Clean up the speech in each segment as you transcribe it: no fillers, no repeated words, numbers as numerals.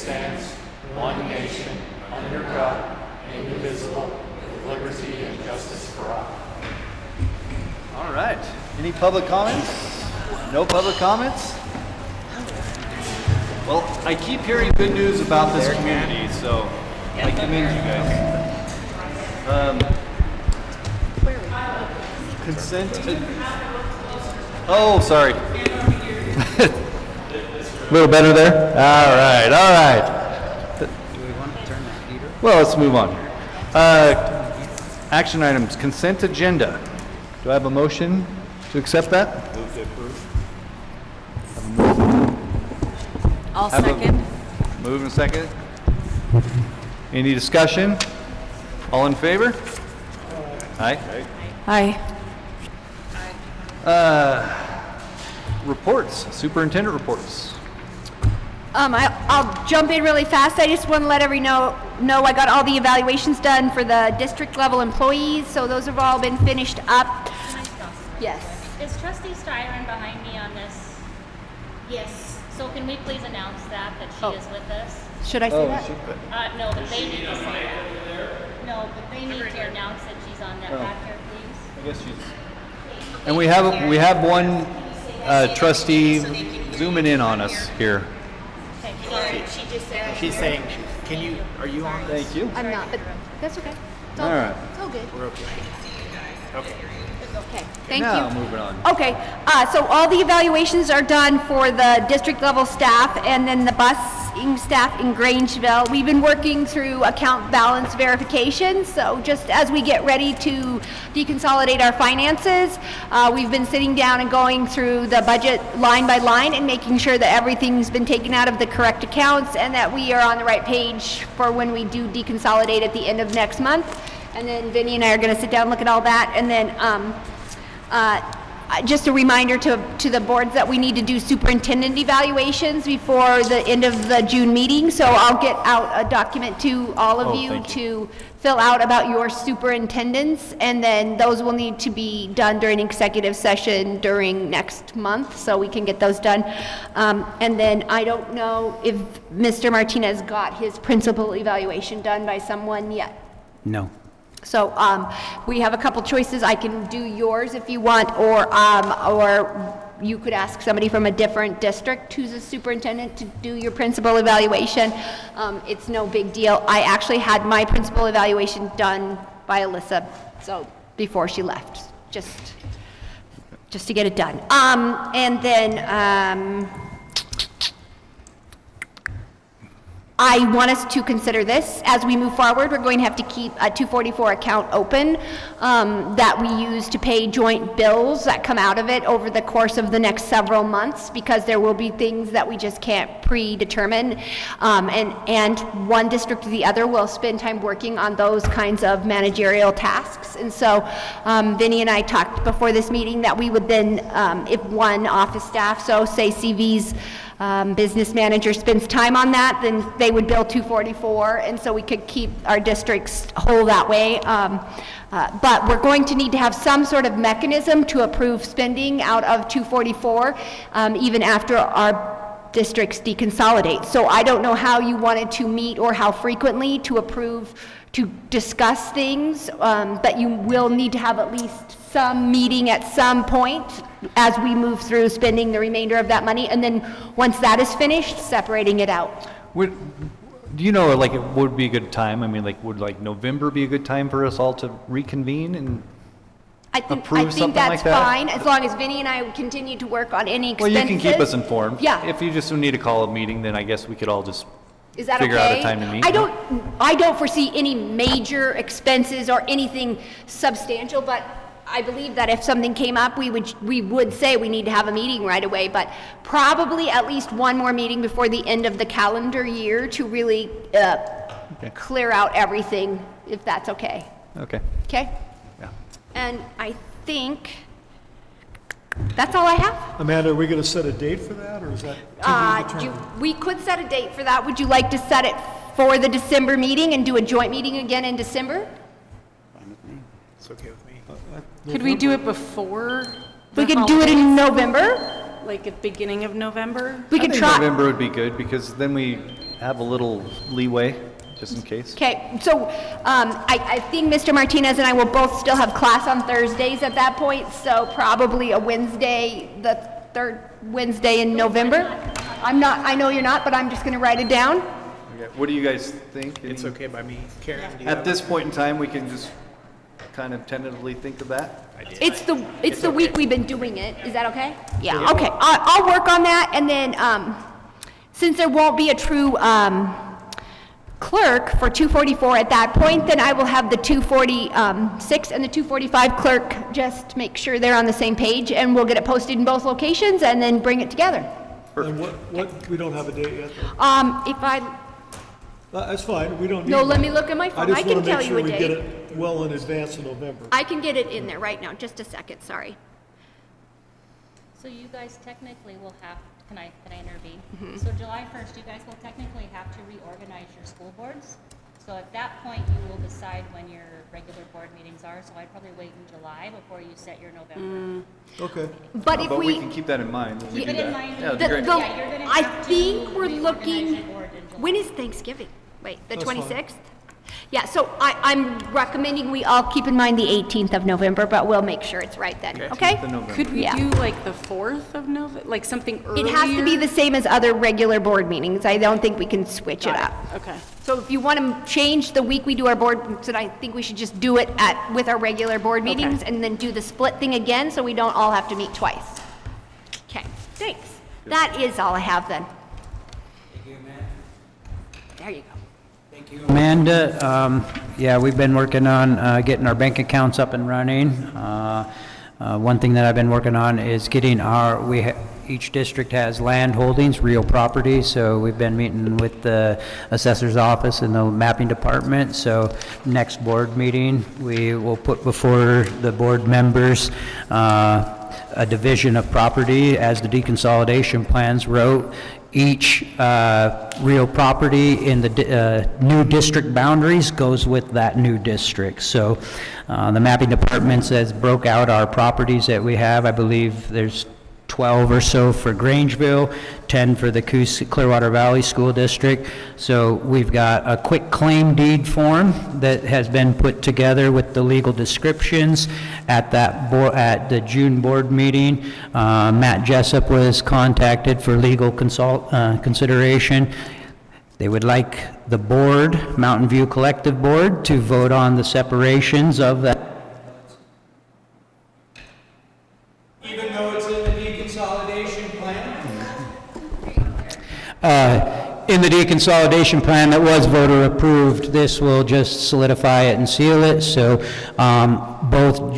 stands, one nation, under God, indivisible, with liberty and justice for all. All right. Any public comments? No public comments? Well, I keep hearing good news about this community, so I commend you guys. Consent to... Oh, sorry. A little better there? All right, all right. Do we want to turn that heater? Well, let's move on. Action items, consent agenda. Do I have a motion to accept that? Move to approve. I'll Have a- second. Move and second. Any discussion? All in favor? Aye. Aye. Reports, superintendent reports. I'll jump in really fast. I just want to let everyone know I got all the evaluations done for the district level employees, so those have all been finished up. Can I stop? Yes. Is Trustee Styron behind me on this? Yes. So can we please announce that she Oh. is with us? Should I say that? No, but they need to say that. No, but they need to announce that she's on that back here, please. I guess she's... And we have one trustee zooming in on us here. Okay, sorry. She's saying, are you on? Thank you. I'm not, but that's okay. It's all, All right. It's all good. We're okay. Okay. Okay, thank Now, you. moving on. Okay, so all the evaluations are done for the district level staff and then the busing staff in Grangeville. We've been working through account balance verification, so just as we get ready to deconsolidate our finances, we've been sitting down and going through the budget line by line and making sure that everything's been taken out of the correct accounts and that we are on the right page for when we do deconsolidate at the end of next month. And then Vinny and I are going to sit down and look at all that. And then just a reminder to the boards that we need to do superintendent evaluations before the end of the June meeting. So I'll get out a document to all of you thank to fill out about your superintendents. And then those will need to be done during executive session during next month, so we can get those done. And then I don't know if Mr. Martinez got his principal evaluation done by someone yet. No. So we have a couple choices. I can do yours if you want, or you could ask somebody from a different district who's a superintendent to do your principal evaluation. It's no big deal. I actually had my principal evaluation done by Alyssa, so before she left, just to get it done. And then I want us to consider this. As we move forward, we're going to have to keep a 244 account open that we use to pay joint bills that come out of it over the course of the next several months, because there will be things that we just can't predetermine. And one district or the other will spend time working on those kinds of managerial tasks. And so Vinny and I talked before this meeting that we would then, if one office staff, so say CV's business manager spends time on that, then they would bill 244, and so we could keep our districts whole that way. But we're going to need to have some sort of mechanism to approve spending out of 244, even after our districts deconsolidate. So I don't know how you wanted to meet or how frequently to approve, to discuss things, but you will need to have at least some meeting at some point as we move through spending the remainder of that money, and then once that is finished, separating it out. Do you know, like, it would be a good time? I mean, like, would like November be a good time for us all to reconvene and I think something that's like that? fine, as long as Vinny and I continue to work on any Well, expenses. you can keep us informed. Yeah. If you just need to call a meeting, then I guess we could all just Is that figure okay? out a time to meet. I don't foresee any major expenses or anything substantial, but I believe that if something came up, we would say we need to have a meeting right away, but probably at least one more meeting before the end of the calendar year to really clear out everything, if that's okay. Okay. Okay? Yeah. And I think that's all I have. Amanda, are we going to set a date for that, or is that to be determined? We could set a date for that. Would you like to set it for the December meeting and do a joint meeting again in December? Fine with me. It's okay with me. Could we do it before? We the could do it in holidays? November. Like at the beginning of November? We I could think try. November would be good, because then we have a little leeway, just in case. Okay, so I think Mr. Martinez and I will both still have class on Thursdays at that point, so probably a Wednesday, the third Wednesday in November. I know you're not, but I'm just going to write it down. Okay, what do you guys think? It's okay by me. Karen, do you At have this point in time, we can just kind of tentatively think of that? It's the week we've been doing it. Is that okay? Yeah, okay. I'll work on that, and then since there won't be a true clerk for 244 at that point, then I will have the 246 and the 245 clerk just make sure they're on the same page, and we'll get it posted in both locations and then bring it together. And we don't have a date yet? If I, That's fine, we don't need. no, let one. me look at my phone. I can tell you a just want to make sure we get date. it well in advance of November. I can get it in there right now. Just a second, sorry. So you guys technically will have, can I intervene? Mm-hmm. So July 1st, you guys will technically have to reorganize your school boards. So at that point, you will decide when your regular board meetings are. So I'd probably wait in July before you set your November. Okay. But if But we we, can keep that in mind when we Keep do it in that. mind. Yeah, that'd the, be great. the, Yeah, you're gonna I have to think we're reorganize looking, your board in July. when is Thanksgiving? Wait, the That's fine. 26th? Yeah, so I'm recommending we all keep in mind the 18th of November, but we'll make sure it's right then, okay? The November. Could we Yeah. do like the 4th of November, like something earlier? It has to be the same as other regular board meetings. I don't think we can switch it Got up. Okay. So if you want to change the week we do our board, then I think we should just do it with our regular board meetings and then do the split thing again, so we don't all have to meet twice. Okay, thanks. That is all I have then. Thank you, Amanda. There you go. Thank you, Amanda. Yeah, we've been working on getting our bank accounts up and running. One thing that I've been working on is getting each district has land holdings, real property, so we've been meeting with the assessor's office and the mapping department. So next board meeting, we will put before the board members a division of property as the deconsolidation plans wrote. Each real property in the new district boundaries goes with that new district. So the mapping department says broke out our properties that we have. I believe there's 12 or so for Grangeville, 10 for the Clearwater Valley School District. So we've got a quick claim deed form that has been put together with the legal descriptions at at the June board meeting. Matt Jessup was contacted for legal consideration. They would like the board, Mountain View Collective Board, to vote on the separations of that. Even though it's in the deconsolidation plan? In the deconsolidation plan that was voter approved, this will just solidify it and seal it. So both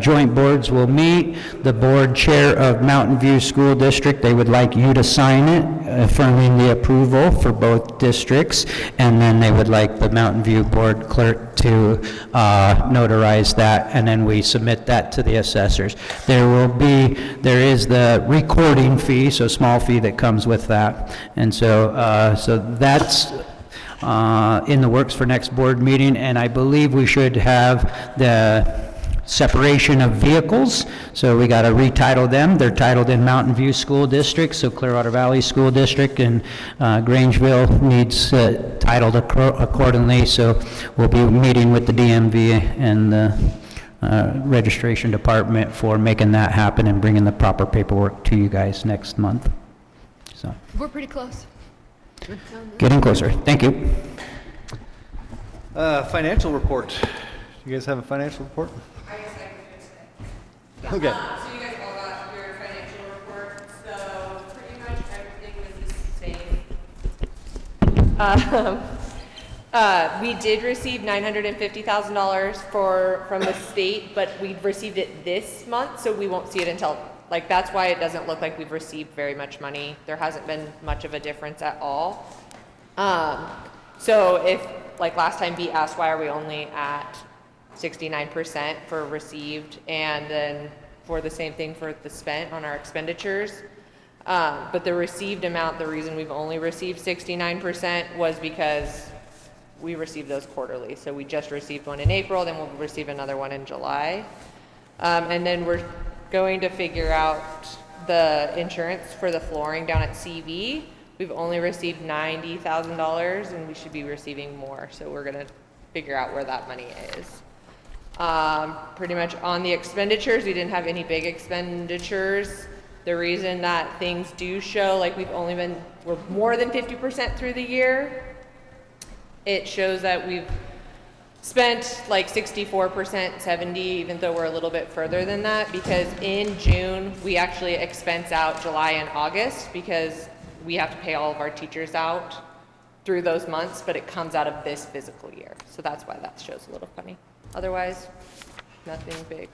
joint boards will meet. The board chair of Mountain View School District, they would like you to sign it, affirming the approval for both districts. And then they would like the Mountain View board clerk to notarize that, and then we submit that to the assessors. There is the recording fee, so small fee that comes with that. And so that's in the works for next board meeting, and I believe we should have the separation of vehicles. So we got to retitle them. They're titled in Mountain View School District, so Clearwater Valley School District, and Grangeville needs titled accordingly. So we'll be meeting with the DMV and the registration department for making that happen and bringing the proper paperwork to you guys next month. So We're pretty close. getting closer. Thank you. Financial report. You guys have a financial report? I guess I can fix it. Okay. So you guys all got your financial report, so pretty much everything was the same. We did receive $950,000 from the state, but we received it this month, so we won't see it until, like, that's why it doesn't look like we've received very much money. There hasn't been much of a difference at all. So if, like last time, Beat asked why are we only at 69% for received, and then for the same thing for the spent on our expenditures. But the received amount, the reason we've only received 69% was because we received those quarterly. So we just received one in April, then we'll receive another one in July. And then we're going to figure out the insurance for the flooring down at CV. we've only received $90,000 and we should be receiving more. So we're gonna figure out where that money is. Pretty much on the expenditures, we didn't have any big expenditures. The reason that things do show like we're more than 50% through the year, it shows that we've spent like 64%, 70, even though we're a little bit further than that, because in June, we actually expense out July and August because we have to pay all of our teachers out through those months, but it comes out of this physical year. So that's why that shows a little funny. Otherwise, nothing big.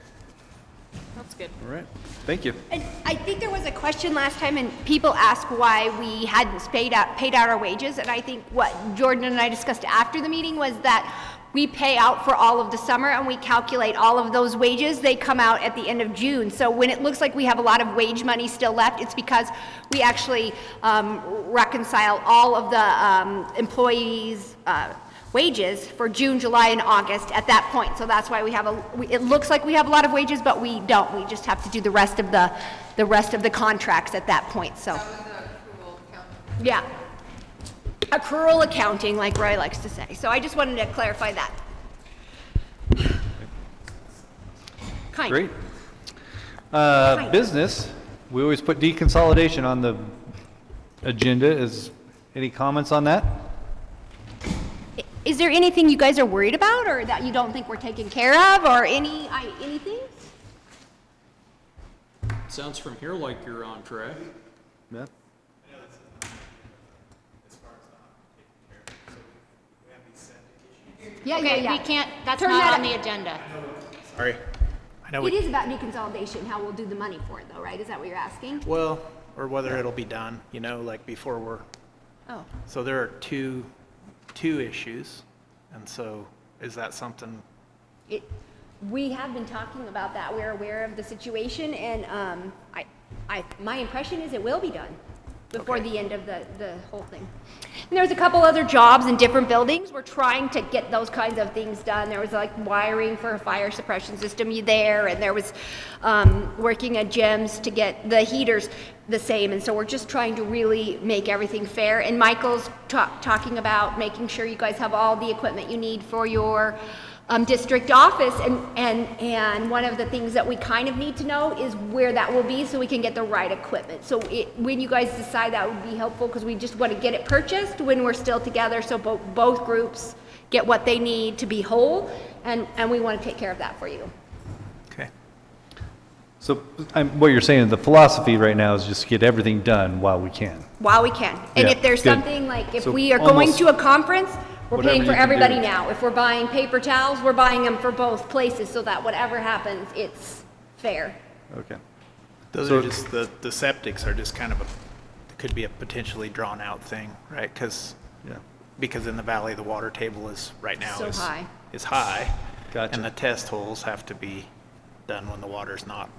That's good. All right, thank you. And I think there was a question last time, and people asked why we hadn't paid out our wages, and I think what Jordan and I discussed after the meeting was that we pay out for all of the summer, and we calculate all of those wages. They come out at the end of June. So when it looks like we have a lot of wage money still left, it's because we actually reconcile all of the employees' wages for June, July, and August at that point. So that's why it looks like we have a lot of wages, but we don't. We just have to do the rest of the contracts at that point. So. Yeah. Accrual accounting, like Roy likes to say. So I just wanted to clarify that. Great. Business, we always put deconsolidation on the agenda. Any comments on that? Is there anything you guys are worried about or that you don't think we're taking care of or anything? Sounds from here like you're on track. Yeah. Yeah, Okay, we can't, that's Turn not that on up. the agenda. Sorry. I know It is about deconsolidation, how we'll do the money for it though, right? Is that what you're asking? well, or whether it'll be done, like before we're, Oh. so there are two issues. And so is that something, We have been talking about that. We're aware of the situation and my impression is it will be done before Okay. the end of the whole thing. And there's a couple other jobs in different buildings. We're trying to get those kinds of things done. There was like wiring for a fire suppression system there, and there was working at gyms to get the heaters the same. And so we're just trying to really make everything fair. And Michael's talking about making sure you guys have all the equipment you need for your district office, and one of the things that we kind of need to know is where that will be so we can get the right equipment. So when you guys decide, that would be helpful because we just want to get it purchased when we're still together so both groups get what they need to be whole, and we want to take care of that for you. okay. So what you're saying, the philosophy right now is just get everything done while we can. While we can. And Yeah, if there's good. something like, if So we are going almost to a conference, we're whatever paying for you can everybody do. now. If we're buying paper towels, we're buying them for both places so that whatever happens, it's fair. Okay. Those So- are just, the septics are just kind of could be a potentially drawn out thing, right? Because in the valley, the water table is, right now So high. is high. Gotcha. And the test holes have to be done when the water's not.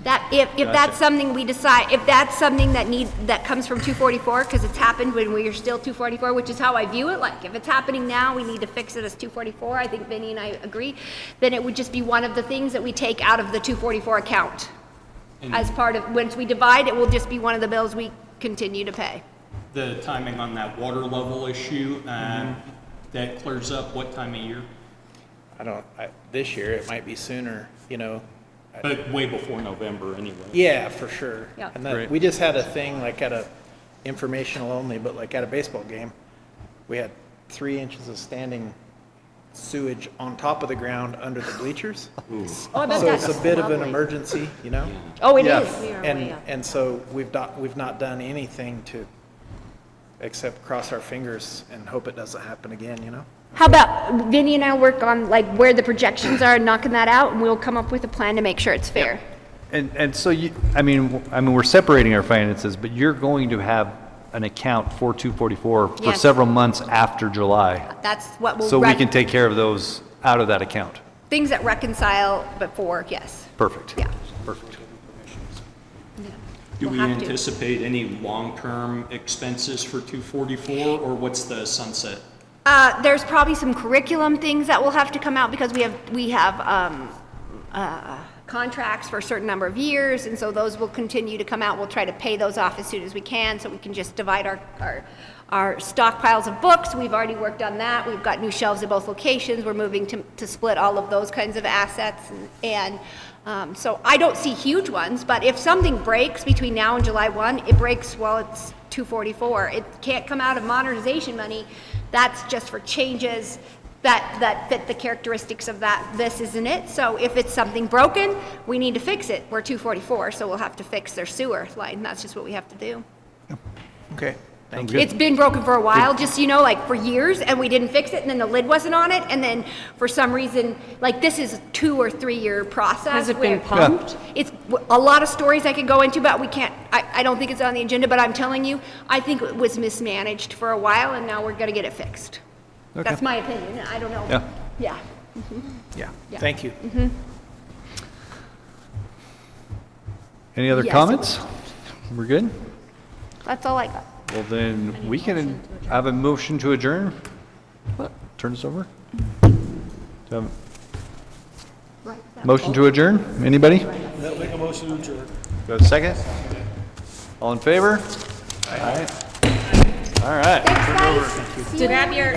That, if that's something we decide, if that's something that comes from 244, because it's happened when we are still 244, which is how I view it, like, if it's happening now, we need to fix it as 244, I think Vinny and I agree, then it would just be one of the things that we take out of the 244 account. As part of, once we divide, it will just be one of the bills we continue to pay. The timing on that water level issue, that clears up what time of year? This year, it might be sooner, But way before November anyway. Yeah, for sure. Yeah. And Great. we just had a thing like at a informational only, but like at a baseball game, we had 3 inches of standing sewage on top of the ground under the bleachers. Oh, I bet So that's it's a bit of an lovely. emergency, Oh, it Yeah. is. We are way up. And so we've not done anything except cross our fingers and hope it doesn't happen again. How about Vinny and I work on like where the projections are, knocking that out, and we'll come up with a plan to make sure it's fair. And so we're separating our finances, but you're going to have an account for 244 for Yes. several months after July. That's what we'll. So we can take care of those out of that account. Things that reconcile before, yes. Perfect. Yeah. Perfect. Do We'll we have to. anticipate any long-term expenses for 244, or what's the sunset? There's probably some curriculum things that will have to come out because we have contracts for a certain number of years, and so those will continue to come out. We'll try to pay those off as soon as we can, so we can just divide our stockpiles of books. We've already worked on that. We've got new shelves at both locations. We're moving to split all of those kinds of assets, so I don't see huge ones, but if something breaks between now and July 1, it breaks while it's 244. It can't come out of modernization money. That's just for changes that fit the characteristics of this isn't it? So if it's something broken, we need to fix it. We're 244, so we'll have to fix their sewer line. That's just what we have to do. Okay, thank Sounds you. good. It's been broken for a while, just so you know, like for years, and we didn't fix it, and then the lid wasn't on it, and then for some reason, like this is a 2 or 3 year process. Has it been where- pumped? It's a lot of stories I could go into, but we can't, I don't think it's on the agenda, but I'm telling you, I think it was mismanaged for a while, and now we're gonna get it fixed. Okay. That's my opinion, I don't know. Yeah. Yeah. Yeah, Yeah. thank you. Any other Yes, it comments? We're good? That's all I got. Well, then we can have a motion to adjourn. Turn this over. Do I have a Motion to adjourn? Anybody? Make a motion to adjourn. Do I have a second? All in favor? All right. All right. Thanks, guys. Grab your,